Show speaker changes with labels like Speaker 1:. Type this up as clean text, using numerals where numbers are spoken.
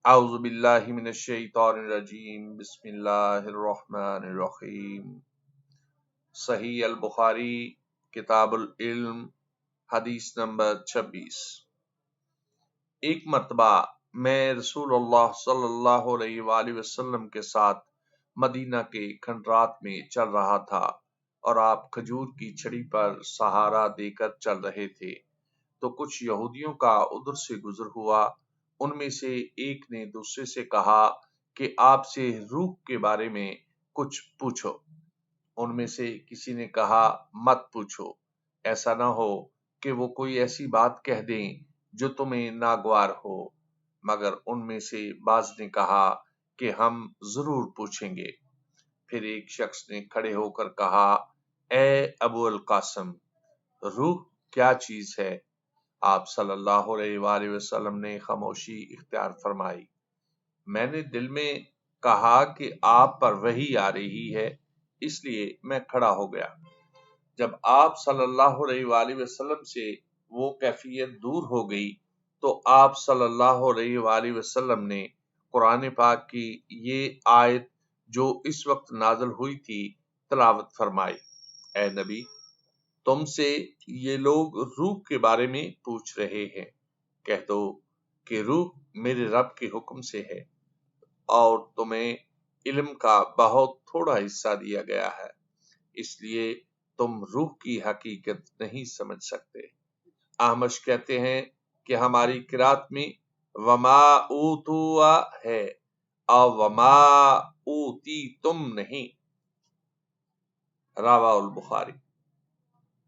Speaker 1: اعوذ باللہ من الشیطان الرجیم بسم اللہ الرحمن الرحیم۔ صحیح البخاری کتاب العلم حدیث نمبر 26۔ ایک مرتبہ میں رسول اللہ صلی اللہ علیہ وآلہ وسلم کے ساتھ مدینہ کے کھنڈرات میں چل رہا تھا اور آپ کھجور کی چھڑی پر سہارا دے کر چل رہے تھے تو کچھ یہودیوں کا ادھر سے گزر ہوا۔ ان میں سے ایک نے دوسرے سے کہا کہ آپ سے روح کے بارے میں کچھ پوچھو۔ ان میں سے کسی نے کہا مت پوچھو، ایسا نہ ہو کہ وہ کوئی ایسی بات کہہ دیں جو تمہیں ناگوار ہو۔ مگر ان میں سے بعض نے کہا کہ ہم ضرور پوچھیں گے۔ پھر ایک شخص نے کھڑے ہو کر کہا، اے ابو القاسم، روح کیا چیز ہے؟ آپ صلی اللہ علیہ وآلہ وسلم نے خاموشی اختیار فرمائی۔ میں نے دل میں کہا کہ آپ پر وحی آ رہی ہے، اس لیے میں کھڑا ہو گیا۔ جب آپ صلی اللہ علیہ وآلہ وسلم سے وہ کیفیت دور ہو گئی تو آپ صلی اللہ علیہ وآلہ وسلم نے قرآن پاک کی یہ آیت جو اس وقت نازل ہوئی تھی تلاوت فرمائی۔ اے نبی، تم سے یہ لوگ روح کے بارے میں پوچھ رہے ہیں، کہہ دو کہ روح میرے رب کے حکم سے ہے اور تمہیں علم کا بہت تھوڑا حصہ دیا گیا ہے، اس لیے تم روح کی حقیقت نہیں سمجھ سکتے۔ احمش کہتے ہیں کہ ہماری قرات میں وما اوتوا ہے اور وما اوتی تم نہیں۔ راواہ البخاری۔